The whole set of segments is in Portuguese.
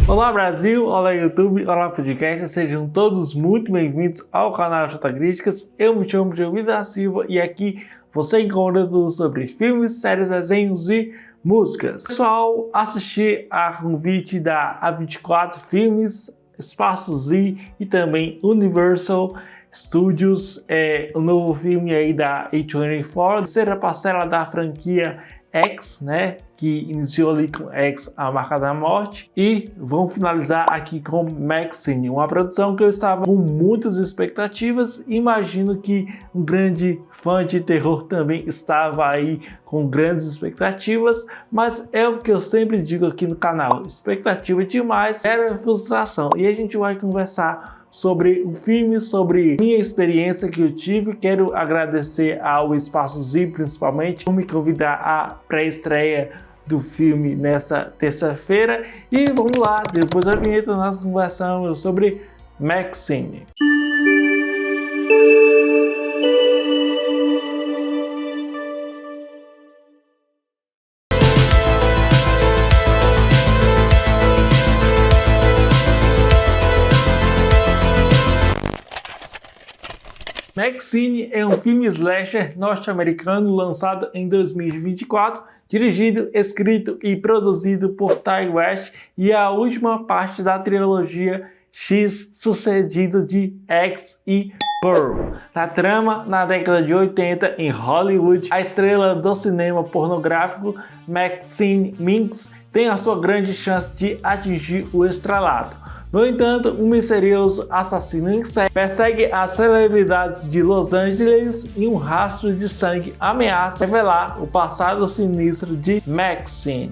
Olá Brasil, olá YouTube, olá podcast, sejam todos muito bem-vindos ao canal J Críticas. Eu me chamo Diogo da Silva e aqui você encontra tudo sobre filmes, séries, desenhos e músicas. Pessoal, assisti a convite da A24 Filmes, Espaço Z e também Universal Studios, o novo filme aí da A24, terceira parcela da franquia X, né, que iniciou ali com X, A Marca da Morte, e vão finalizar aqui com Maxine, uma produção que eu estava com muitas expectativas. Imagino que um grande fã de terror também estava aí com grandes expectativas, mas é o que eu sempre digo aqui no canal: expectativa demais era frustração. E a gente vai conversar sobre o filme, sobre minha experiência que eu tive. Quero agradecer ao Espaço Z, principalmente, por me convidar à pré-estreia do filme nessa terça-feira. E vamos lá, depois da vinheta nós conversamos sobre Maxine. Maxine é um filme slasher norte-americano lançado em 2024, dirigido, escrito e produzido por Ti West, e é a última parte da trilogia X, sucedido de X e Pearl. Na trama, na década de 80, em Hollywood, a estrela do cinema pornográfico Maxine Minx tem a sua grande chance de atingir o estrelato. No entanto, um misterioso assassino em série persegue as celebridades de Los Angeles e um rastro de sangue ameaça revelar o passado sinistro de Maxine.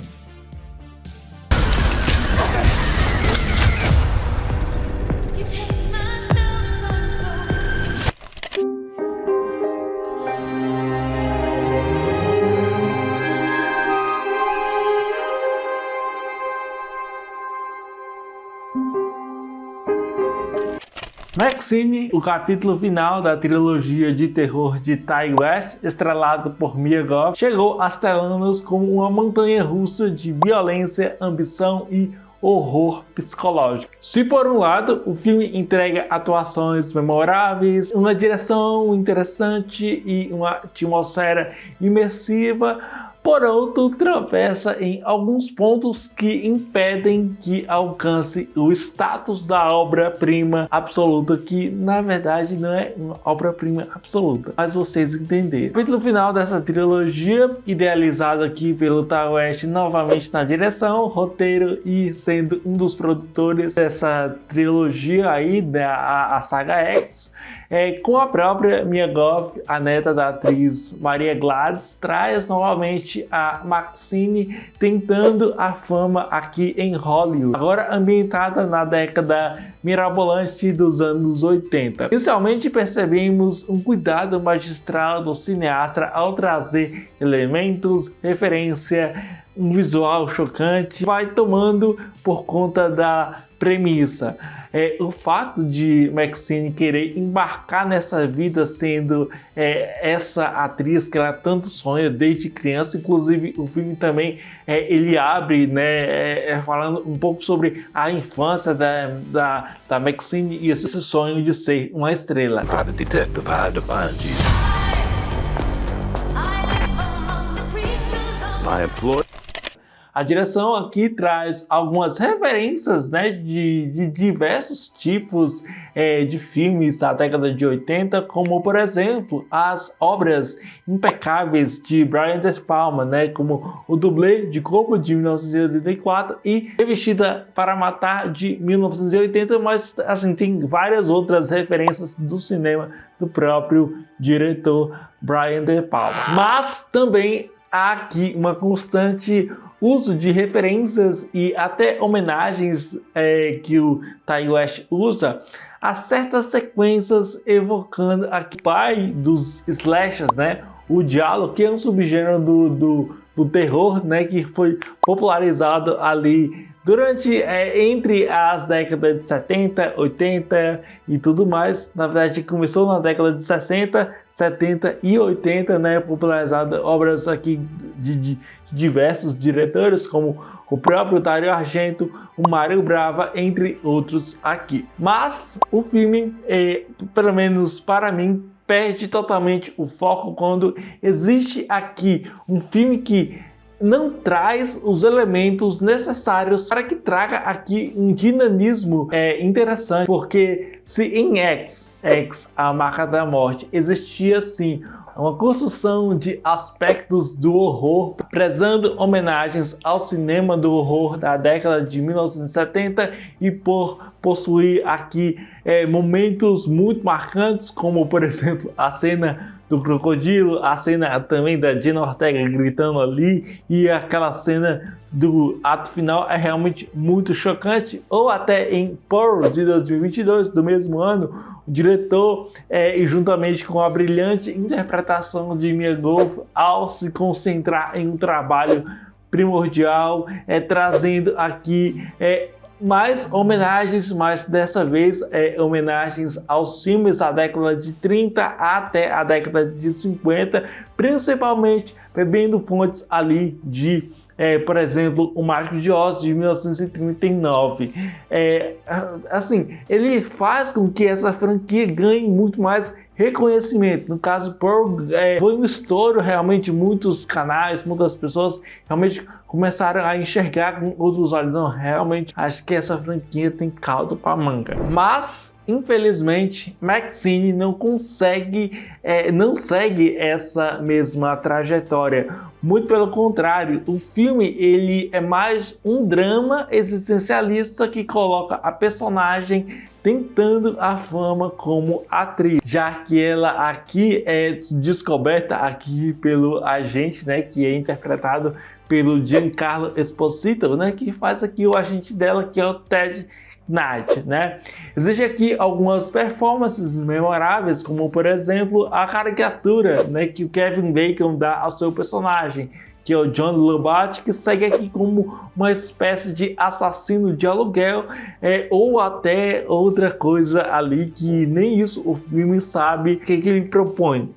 Maxine, o capítulo final da trilogia de terror de Ti West, estrelado por Mia Goth, chegou às telonas como uma montanha-russa de violência, ambição e horror psicológico. Se por um lado o filme entrega atuações memoráveis, uma direção interessante e uma atmosfera imersiva, por outro, tropeça em alguns pontos que impedem que alcance o status da obra-prima absoluta, que na verdade não é uma obra-prima absoluta, mas vocês entenderam. O capítulo final dessa trilogia, idealizado aqui pelo Ti West, novamente na direção, roteiro e sendo um dos produtores dessa trilogia aí, a saga X, com a própria Mia Goth, a neta da atriz Maria Gladys, traz novamente a Maxine tentando a fama aqui em Hollywood, agora ambientada na década mirabolante dos anos 80. Inicialmente percebemos um cuidado magistral do cineasta ao trazer elementos, referência, um visual chocante, vai tomando por conta da premissa. O fato de Maxine querer embarcar nessa vida sendo essa atriz que ela tanto sonha desde criança. Inclusive o filme também ele abre, né, falando um pouco sobre a infância da Maxine e esse sonho de ser uma estrela. A direção aqui traz algumas referências, né, de diversos tipos de filmes da década de 80, como por exemplo as obras impecáveis de Brian De Palma, né, como O Dublê de Corpo de 1984 e Revestida para Matar de 1980, mas assim tem várias outras referências do cinema do próprio diretor Brian De Palma. Mas também há aqui uma constante uso de referências e até homenagens que o Ti West usa a certas sequências, evocando aqui o pai dos slashers, né? O giallo, que é um subgênero do terror, né? Que foi popularizado ali Entre as décadas de 70, 80 e tudo mais, na verdade começou na década de 60, 70 e 80, né, popularizada obras aqui de diversos diretores, como o próprio Dario Argento, o Mario Bava, entre outros aqui. Mas o filme, pelo menos para mim, perde totalmente o foco quando existe aqui um filme que não traz os elementos necessários para que traga aqui um dinamismo interessante, porque se em X, A Marca da Morte, existia sim uma construção de aspectos do horror, prezando homenagens ao cinema do horror da década de 1970 e por possuir aqui momentos muito marcantes, como por exemplo a cena do crocodilo, a cena também da Jenna Ortega gritando ali, e aquela cena do ato final é realmente muito chocante. Ou até em Pearl de 2022, do mesmo ano, o diretor, e juntamente com a brilhante interpretação de Mia Goth, ao se concentrar em um trabalho primordial, trazendo aqui mais homenagens, mas dessa vez homenagens aos filmes da década de 30 até a década de 50, principalmente bebendo fontes ali de, por exemplo, O Mágico de Oz, de 1939. Assim, ele faz com que essa franquia ganhe muito mais reconhecimento. No caso, Pearl foi um estouro, realmente muitos canais, muitas pessoas realmente começaram a enxergar com outros olhos. Não, realmente acho que essa franquia tem caldo para manga. Mas infelizmente, Maxine não segue essa mesma trajetória. Muito pelo contrário, o filme ele é mais um drama existencialista que coloca a personagem tentando a fama como atriz, já que ela aqui é descoberta aqui pelo agente, né, que é interpretado pelo Giancarlo Esposito, né, que faz aqui o agente dela, que é o Ted Knight, né? Existem aqui algumas performances memoráveis, como por exemplo a caricatura, né, que o Kevin Bacon dá ao seu personagem, que é o John Labat, que segue aqui como uma espécie de assassino de aluguel, ou até outra coisa ali que nem isso o filme sabe o que ele propõe.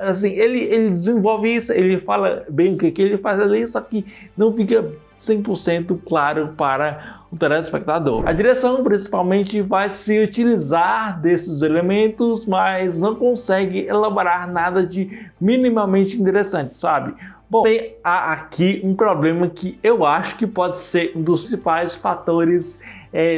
Assim, ele desenvolve isso, ele fala bem o que ele faz ali, só que não fica 100% claro para o telespectador. A direção principalmente vai se utilizar desses elementos, mas não consegue elaborar nada de minimamente interessante, sabe? Bom, há aqui um problema que eu acho que pode ser um dos principais fatores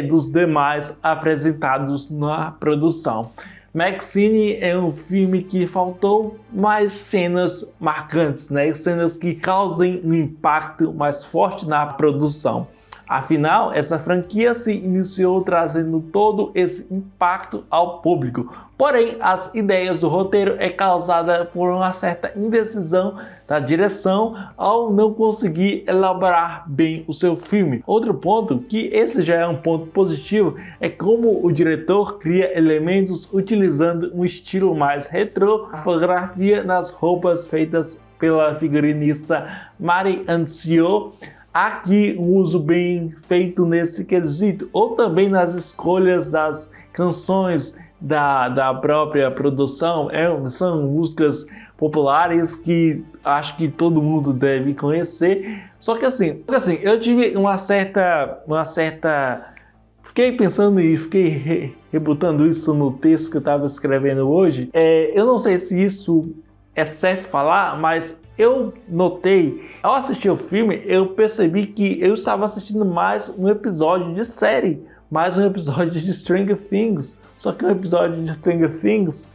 dos demais apresentados na produção. Maxine é um filme que faltou mais cenas marcantes, né? Cenas que causem um impacto mais forte na produção. Afinal, essa franquia se iniciou trazendo todo esse impacto ao público. Porém, as ideias do roteiro é causada por uma certa indecisão da direção ao não conseguir elaborar bem o seu filme. Outro ponto, que esse já é um ponto positivo, é como o diretor cria elementos utilizando um estilo mais retrô, a fotografia nas roupas feitas pela figurinista Mari Ancio. Aqui um uso bem feito nesse quesito, ou também nas escolhas das canções da própria produção. São músicas populares que acho que todo mundo deve conhecer. Só que assim eu tive uma certa fiquei pensando e fiquei rebutando isso no texto que eu estava escrevendo hoje. Eu não sei se isso é certo falar, mas eu notei, ao assistir o filme, eu percebi que eu estava assistindo mais um episódio de série, mais um episódio de Stranger Things, só que um episódio de Stranger Things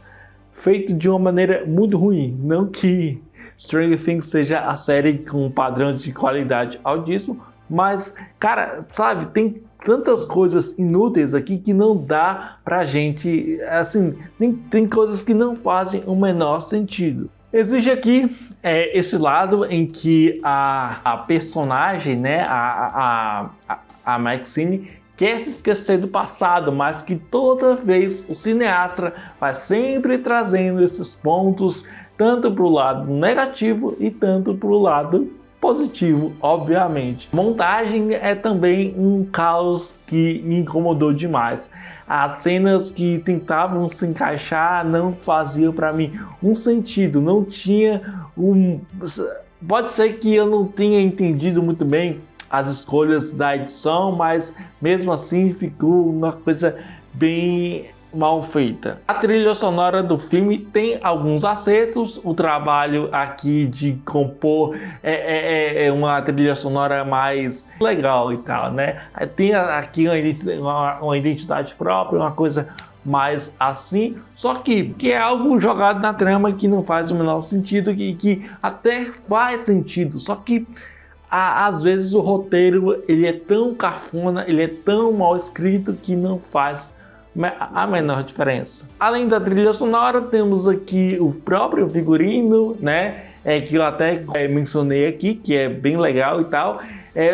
feito de uma maneira muito ruim. Não que Stranger Things seja a série com um padrão de qualidade altíssimo, mas, cara, sabe, tem tantas coisas inúteis aqui que não dá pra gente, assim, tem coisas que não fazem o menor sentido. Existe aqui esse lado em que a personagem, né, a Maxine, quer se esquecer do passado, mas que toda vez o cineasta vai sempre trazendo esses pontos, tanto para o lado negativo e tanto para o lado positivo, obviamente. Montagem é também um caos que me incomodou demais. As cenas que tentavam se encaixar não faziam para mim um sentido, não tinha um... Pode ser que eu não tenha entendido muito bem as escolhas da edição, mas mesmo assim ficou uma coisa bem mal feita. A trilha sonora do filme tem alguns acertos. O trabalho aqui de compor é uma trilha sonora mais legal e tal, né? Tem aqui uma identidade própria, uma coisa mais assim, só que é algo jogado na trama que não faz o menor sentido, que até faz sentido, só que às vezes o roteiro ele é tão cafona, ele é tão mal escrito que não faz a menor diferença. Além da trilha sonora, temos aqui o próprio figurino, né? Que eu até mencionei aqui, que é bem legal e tal.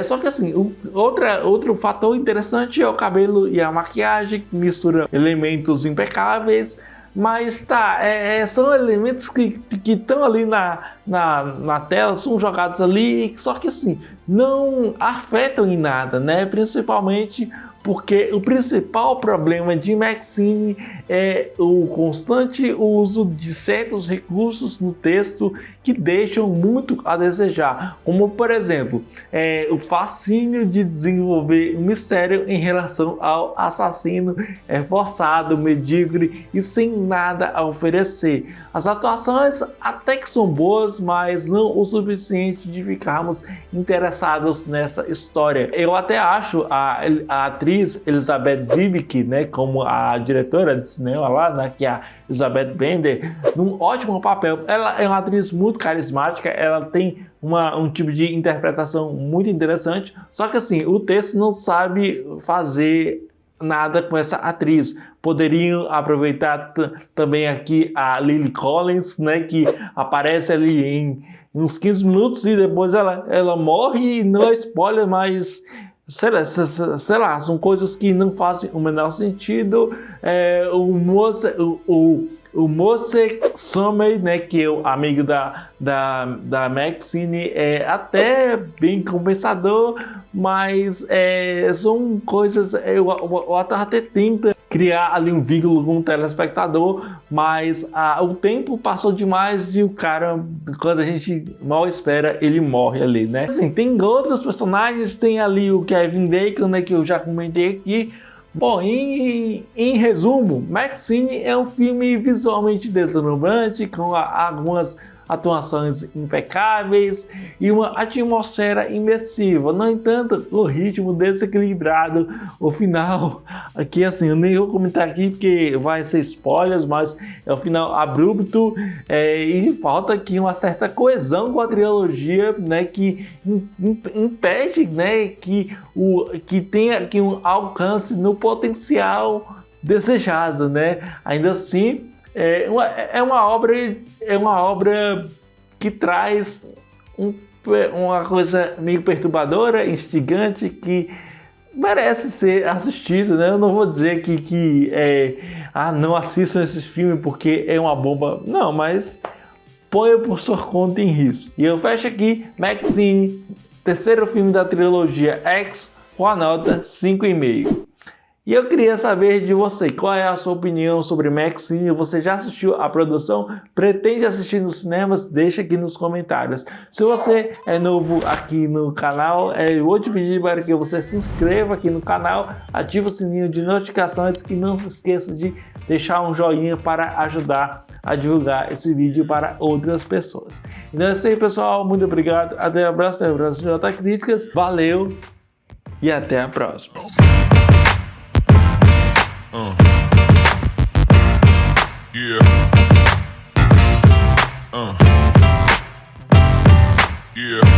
Só que assim, outro fator interessante é o cabelo e a maquiagem, que mistura elementos impecáveis. Mas tá, são elementos que estão ali na tela, são jogados ali, só que assim, não afetam em nada, né? Principalmente porque o principal problema de Maxine é o constante uso de certos recursos no texto que deixam muito a desejar, como por exemplo, o fascínio de desenvolver um mistério em relação ao assassino forçado, medíocre e sem nada a oferecer. As atuações até que são boas, mas não o suficiente de ficarmos interessados nessa história. Eu até acho a atriz Elizabeth Debicki, né, como a diretora de cinema lá, né, que é a Elizabeth Bender, num ótimo papel. Ela é uma atriz muito carismática, ela tem um tipo de interpretação muito interessante, só que assim, o texto não sabe fazer nada com essa atriz. Poderiam aproveitar também aqui a Lily Collins, né, que aparece ali em uns 15 minutos e depois ela morre, e não é spoiler, mas sei lá, são coisas que não fazem o menor sentido. O Mose Sommer, né, que é o amigo da Maxine, é até bem compensador, mas são coisas, o ator até tenta criar ali um vínculo com o telespectador, mas o tempo passou demais e o cara, quando a gente mal espera, ele morre ali, né? Assim, tem outros personagens, tem ali o Kevin Bacon, né, que eu já comentei aqui. Bom, em resumo, Maxine é um filme visualmente deslumbrante, com algumas atuações impecáveis e uma atmosfera imersiva. No entanto, o ritmo desequilibrado, o final, aqui assim, eu nem vou comentar aqui porque vai ser spoilers, mas é o final abrupto, e falta aqui uma certa coesão com a trilogia, né, que impede, né, que tenha aqui um alcance no potencial desejado, né? Ainda assim, é uma obra que traz uma coisa meio perturbadora, instigante, que merece ser assistido, né? Eu não vou dizer que não assistam esse filme porque é uma bomba, não, mas ponha por sua conta em risco. E eu fecho aqui Maxine, terceiro filme da trilogia X, com a nota 5,5. E eu queria saber de você, qual é a sua opinião sobre Maxine? Você já assistiu a produção? Pretende assistir nos cinemas? Deixa aqui nos comentários. Se você é novo aqui no canal, eu vou te pedir para que você se inscreva aqui no canal, ative o sininho de notificações e não se esqueça de deixar um joinha para ajudar a divulgar esse vídeo para outras pessoas. Então é isso aí, pessoal. Muito obrigado. Até a próxima. J Críticas. Valeu e até a próxima. Yeah.